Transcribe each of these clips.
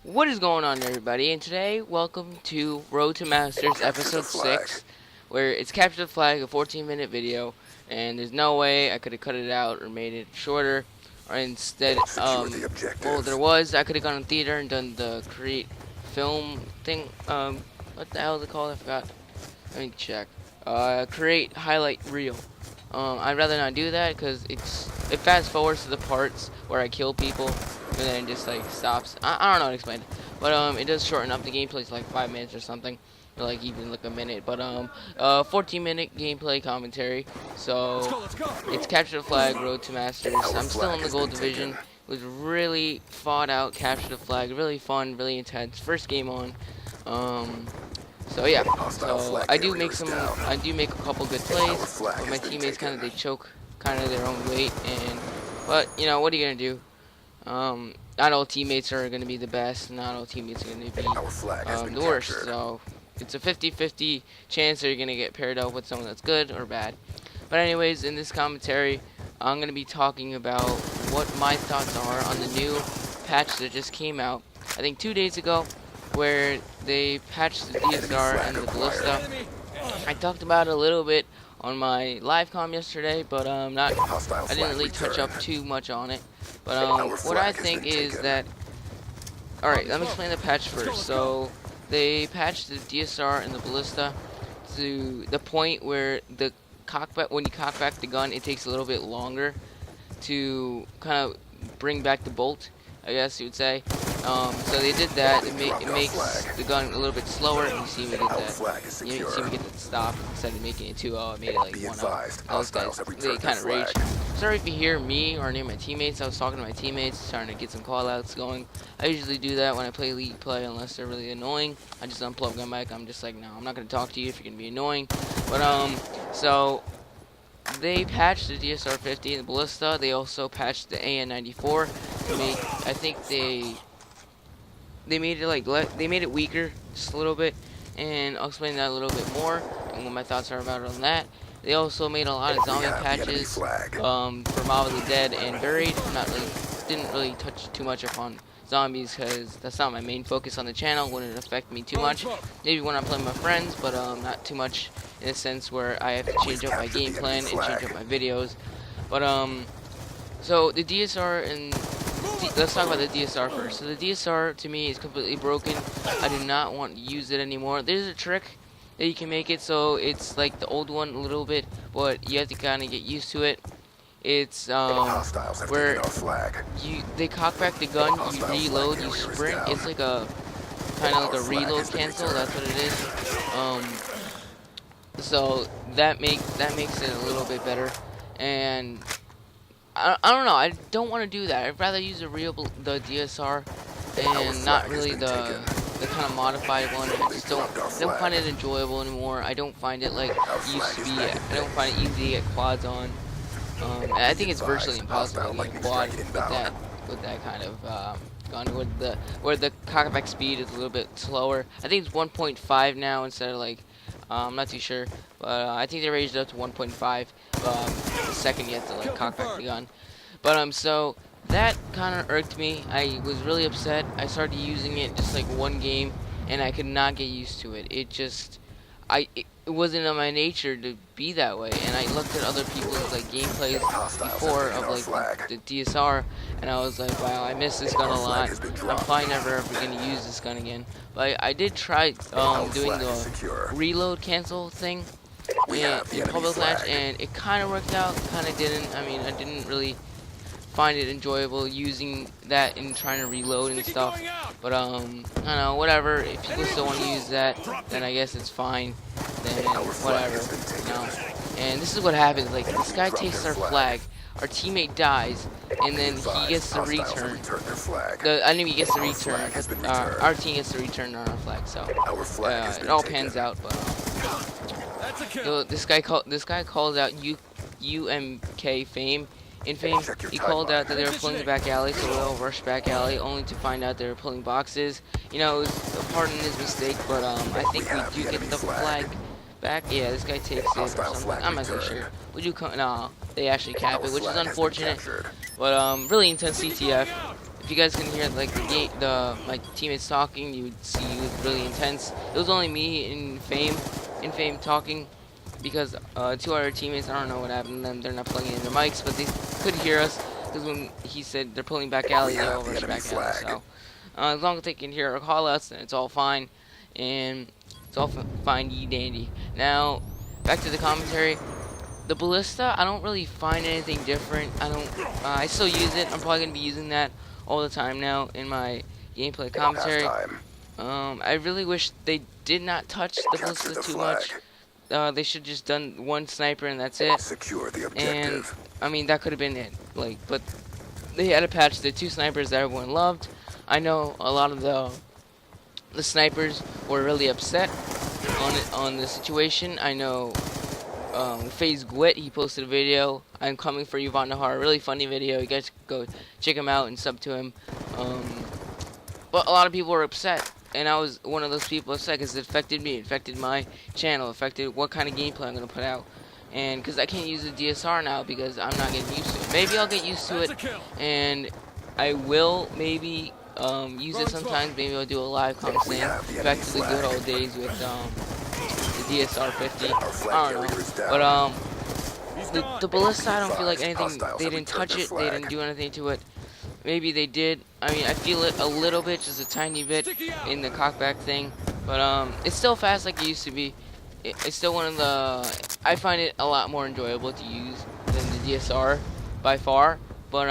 What is going on, everybody? And today, welcome to Road to Masters episode 6, where it's Capture the Flag, a 14-minute video, and there's no way I could have cut it out or made it shorter, or instead, well, there was. I could have gone in theater and done the create film thing. What the hell is it called? I forgot. Let me check. Create highlight reel. I'd rather not do that because it fast forwards to the parts where I kill people and then it just like stops. I don't know how to explain it, but it does shorten up the gameplay to like 5 minutes or something, or like even like a minute. But 14-minute gameplay commentary. So it's Capture the Flag, Road to Masters. I'm still in the Gold Division. It was really fought out, Capture the Flag, really fun, really intense. First game on. So yeah, so I do make a couple good plays, but my teammates they choke their own weight, but you know, what are you gonna do? Not all teammates are gonna be the best, not all teammates are gonna be the worst, so it's a 50-50 chance that you're gonna get paired up with someone that's good or bad. But anyways, in this commentary, I'm gonna be talking about what my thoughts are on the new patch that just came out, I think 2 days ago, where they patched the DSR and the Ballista. I talked about it a little bit on my live comm yesterday, but I didn't really touch up too much on it. But what I think is that, alright, let me explain the patch first. So they patched the DSR and the Ballista to the point where the cockback, when you cock back the gun, it takes a little bit longer to kind of bring back the bolt, I guess you would say. So they did that. It makes the gun a little bit slower. And you see me get that. You see me get that stop instead of making it 2-0. I made it like 1-0. Those guys, they kind of rage. Sorry if you hear me or any of my teammates. I was talking to my teammates, trying to get some callouts going. I usually do that when I play League play, unless they're really annoying. I just unplug my mic. I'm just like, no, I'm not gonna talk to you if you're gonna be annoying. But so they patched the DSR 50 and the Ballista. They also patched the AN 94. I think they made it they made it weaker just a little bit, and I'll explain that a little bit more and what my thoughts are about it on that. They also made a lot of zombie patches for Mob of the Dead and Buried. Didn't really touch too much upon zombies because that's not my main focus on the channel. Wouldn't affect me too much. Maybe when I'm playing with my friends, but not too much in a sense where I have to change up my game plan and change up my videos. But so the DSR and let's talk about the DSR first. So the DSR to me is completely broken. I do not want to use it anymore. There's a trick that you can make it so it's like the old one a little bit, but you have to kind of get used to it. It's where they cock back the gun, you reload, you sprint. It's like a kind of like a reload cancel. That's what it is. So that makes it a little bit better. And I don't know. I don't want to do that. I'd rather use the DSR and not really the kind of modified one. I just don't find it enjoyable anymore. I don't find it like it used to be. I don't find it easy to get quads on. I think it's virtually impossible to get quad with that kind of gun where the cockback speed is a little bit slower. I think it's 1.5 now instead of like I'm not too sure, but I think they raised it up to 1.5 the second you have to like cock back the gun. But so that kind of irked me. I was really upset. I started using it just like one game, and I could not get used to it. It wasn't in my nature to be that way. And I looked at other people's like gameplays before of like the DSR, and I was like, wow, I miss this gun a lot. I'm probably never ever gonna use this gun again. But I did try doing the reload cancel thing in public match, and it kind of worked out, kind of didn't. I mean, I didn't really find it enjoyable using that and trying to reload and stuff. But I don't know, whatever. If people still want to use that, then I guess it's fine. Then whatever, you know. And this is what happens. Like, this guy takes our flag, our teammate dies, and then he gets the return. The enemy gets the return. Our team gets the return on our flag. So it all pans out. But so this guy called out UMK Fame. In Fame, he called out that they were pulling the back alley, so we all rushed back alley, only to find out they were pulling boxes. You know, it was pardon his mistake, but I think we do get the flag back. Yeah, this guy takes it or something. I'm not really sure. Would you come? No, they actually cap it, which is unfortunate. But really intense CTF. if you guys can hear like my teammates talking, you would see it was really intense. It was only me and Fame talking, because two other teammates, I don't know what happened to them. They're not plugging in their mics, but they could hear us, because when he said they're pulling back alley, they all rush back alley. So as long as they can hear our call outs, then it's all fine, and it's all fine, ye dandy. Now back to the commentary. The ballista, I don't really find anything different. I still use it. I'm probably gonna be using that all the time now in my gameplay commentary. I really wish they did not touch the ballista too much. They should just done one sniper and that's it. Secure the objective. And I mean, that could have been it. Like, but they had to patch the two snipers that everyone loved. I know a lot of the snipers were really upset on the situation. I know FaZe Gwit, he posted a video, "I'm coming for you, Vandahar," a really funny video. You guys go check him out and sub to him. But a lot of people were upset, and I was one of those people upset because it affected me, it affected my channel, affected what kind of gameplay I'm gonna put out. And because I can't use the DSR now because I'm not getting used to it. Maybe I'll get used to it, and I will maybe use it sometimes. Maybe I'll do a live comment saying back to the good old days with the DSR 50. I don't know, but the ballista, I don't feel like anything. They didn't touch it. They didn't do anything to it. Maybe they did. I mean, I feel it a little bit, just a tiny bit in the cockback thing. But it's still fast like it used to be. It's still one of the. I find it a lot more enjoyable to use than the DSR by far. But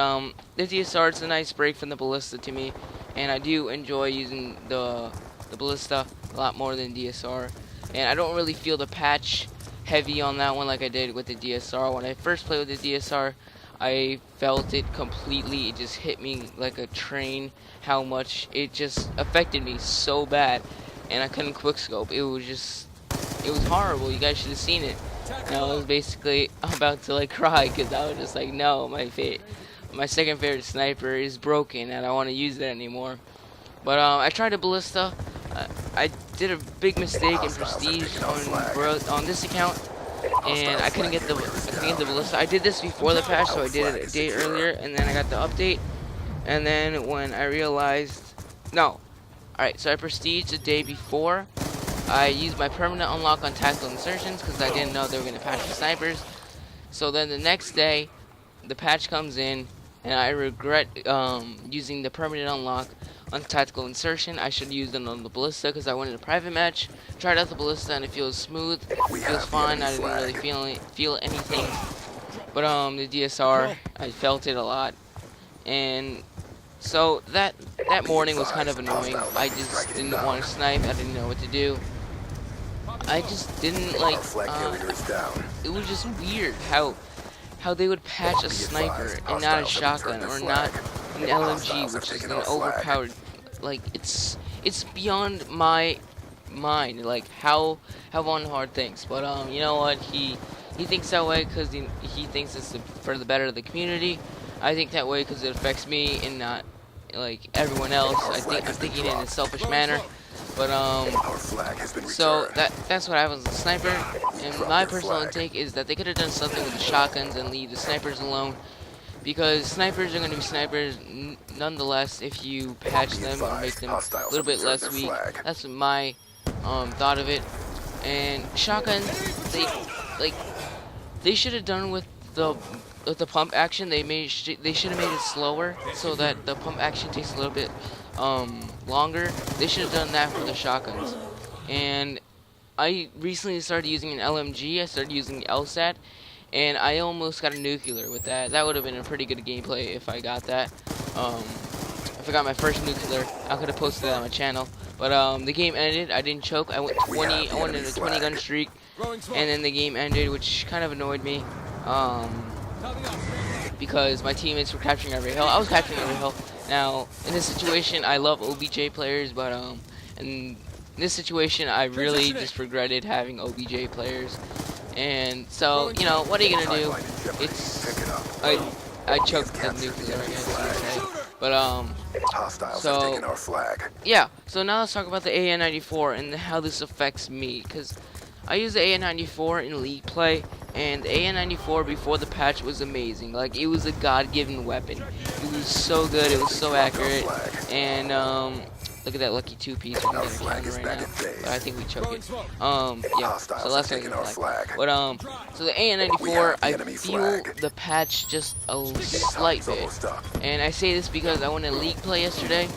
the DSR, it's a nice break from the ballista to me, and I do enjoy using the ballista a lot more than DSR. And I don't really feel the patch heavy on that one like I did with the DSR. When I first played with the DSR, I felt it completely. It just hit me like a train, how much it just affected me so bad, and I couldn't quickscope. It was horrible. You guys should have seen it. And I was basically about to like cry because I was just like, no, my second favorite sniper is broken and I don't want to use it anymore. But I tried a ballista. I did a big mistake in Prestige on this account, and I couldn't get the ballista. I did this before the patch, so I did it a day earlier, and then I got the update. And then when I realized, no, alright, so I Prestige the day before. I used my permanent unlock on tactical insertions because I didn't know they were going to patch the snipers. So then the next day, the patch comes in, and I regret using the permanent unlock on tactical insertion. I should use them on the ballista because I went in a private match, tried out the ballista, and it feels smooth. It feels fine. I didn't really feel anything. But the DSR, I felt it a lot, and so that morning was kind of annoying. I just didn't want to snipe. I didn't know what to do. I just didn't like. It was just weird how they would patch a sniper and not a shotgun or not an LMG, which is an overpowered. Like it's beyond my mind. Like how Vandahar thinks. But you know what? He thinks that way because he thinks it's for the better of the community. I think that way because it affects me and not like everyone else. I'm thinking in a selfish manner. But so that's what happens with the sniper. And my personal intake is that they could have done something with the shotguns and leave the snipers alone, because snipers are going to be snipers nonetheless if you patch them or make them a little bit less weak. That's my thought of it. And shotguns, they should have done with the pump action. They should have made it slower so that the pump action takes a little bit longer. They should have done that for the shotguns. And I recently started using an LMG. I started using LSAT, and I almost got a nuclear with that. That would have been a pretty good gameplay if I got that. If I got my first nuclear, I could have posted that on my channel. But the game ended. I didn't choke. I went 20. I went in a 20 gun streak, and then the game ended, which kind of annoyed me. Because my teammates were capturing every hill. I was capturing every hill. Now, in this situation, I love OBJ players, but in this situation, I really just regretted having OBJ players. And so, you know, what are you gonna do? I choked the nuclear, I guess you would say. But so yeah. So now let's talk about the AN-94 and how this affects me, because I use the AN-94 in League play, and the AN-94 before the patch was amazing. Like, it was a God-given weapon. It was so good, it was so accurate, and look at that lucky two-piece. We can get a counter right now, but I think we choke it. Yeah, so let's take the flag. But, so the AN-94, I feel the patch just a slight bit. And I say this because I went to League play yesterday.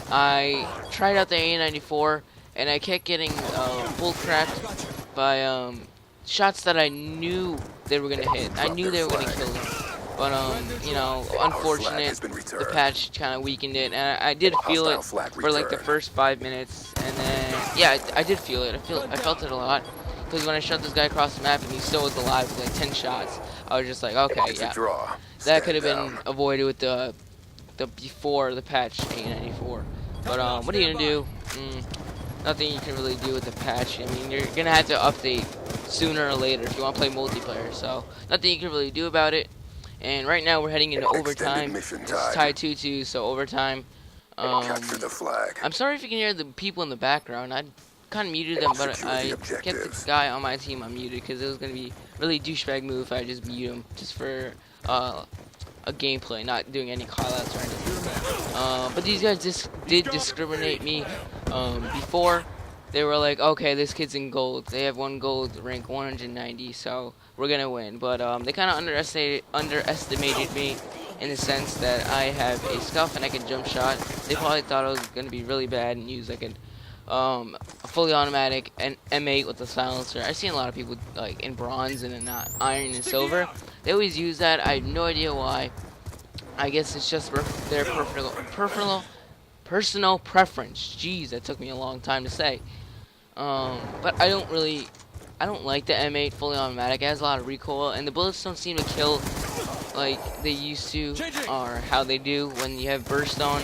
I tried out the AN-94, and I kept getting bullcrapped by shots that I knew they were gonna hit. I knew they were gonna kill them. But you know, unfortunate, the patch kind of weakened it, and I did feel it for like the first 5 minutes, and then yeah, I did feel it. I felt it a lot, because when I shot this guy across the map and he still was alive with like 10 shots, I was just like, okay, yeah, that could have been avoided with the before the patch A94. But what are you gonna do? Nothing you can really do with the patch. I mean, you're gonna have to update sooner or later if you want to play multiplayer. So nothing you can really do about it. And right now we're heading into overtime. It's tied 2-2, so overtime. I'm sorry if you can hear the people in the background. I kind of muted them, but I kept the guy on my team unmuted because it was gonna be really douchebag move if I just mute him just for a gameplay, not doing any callouts or anything. But these guys did discriminate me before. They were like, okay, this kid's in gold. They have 1 gold, rank 190, so we're gonna win. But they kind of underestimated me in the sense that I have a scuff and I can jump shot. They probably thought I was gonna be really bad and use like a fully automatic M8 with a silencer. I've seen a lot of people like in bronze and in iron and silver. They always use that. I have no idea why. I guess it's just their personal preference. Jeez, that took me a long time to say. But I don't like the M8 fully automatic. It has a lot of recoil, and the bullets don't seem to kill like they used to, or how they do when you have burst on.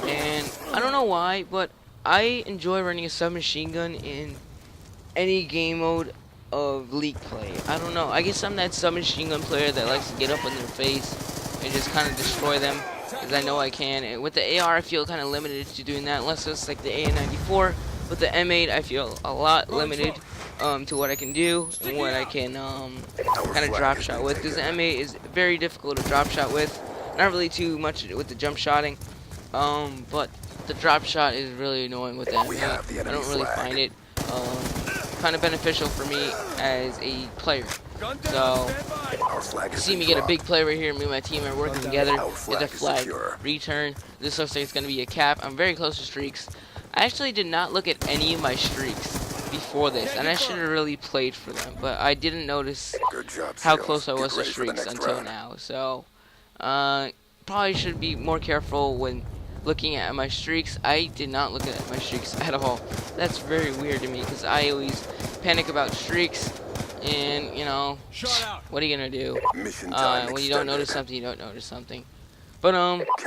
And I don't know why, but I enjoy running a submachine gun in any game mode of League play. I don't know. I guess I'm that submachine gun player that likes to get up in their face and just kind of destroy them, because I know I can. And with the AR, I feel kind of limited to doing that, unless it's like the AN-94. With the M8, I feel a lot limited to what I can do and what I can kind of drop shot with, because the M8 is very difficult to drop shot with. Not really too much with the jump shotting, but the drop shot is really annoying with the M8. I don't really find it kind of beneficial for me as a player. So, you see me get a big play right here. Me and my team are working together. Get the flag, return. This looks like it's going to be a cap. I'm very close to streaks. I actually did not look at any of my streaks before this, and I should have really played for them, but I didn't notice how close I was to streaks until now. So, probably should be more careful when looking at my streaks. I did not look at my streaks at all. That's very weird to me, because I always panic about streaks. And, you know, what are you gonna do? When you don't notice something, you don't notice something. But,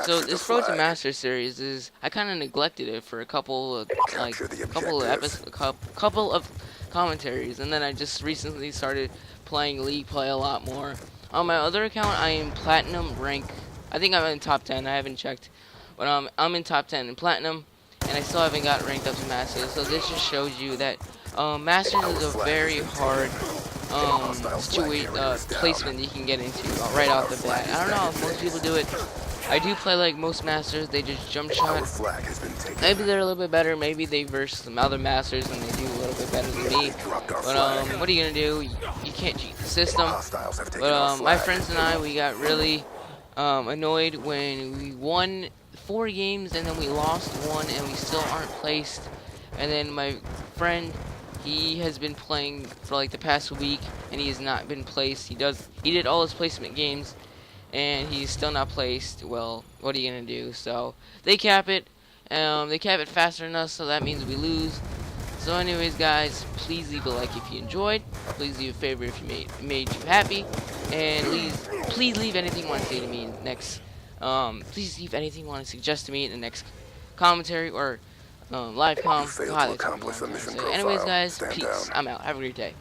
so this Road to Master series is, I kind of neglected it for a couple of commentaries, and then I just recently started playing League play a lot more. On my other account, I am Platinum rank. I think I'm in top 10, I haven't checked. But, I'm in top 10 in Platinum, and I still haven't got ranked up to Masters, so this just shows you that Masters is a very hard placement that you can get into right off the bat. I don't know if most people do it. I do play like most Masters, they just jump shot. Maybe they're a little bit better, maybe they verse some other Masters and they do a little bit better than me. But what are you gonna do? You can't cheat the system. But my friends and I, we got really annoyed when we won 4 games and then we lost 1 and we still aren't placed. And then my friend, he has been playing for like the past week and he has not been placed. He did all his placement games and he's still not placed. Well, what are you gonna do? So they cap it. They cap it faster than us, so that means we lose. So anyways, guys, please leave a like if you enjoyed. Please leave a favorite if you made you happy. And please leave anything you want to say to me in the next. Please leave anything you want to suggest to me in the next commentary or live com. God, anyways, guys, peace. I'm out. Have a great day.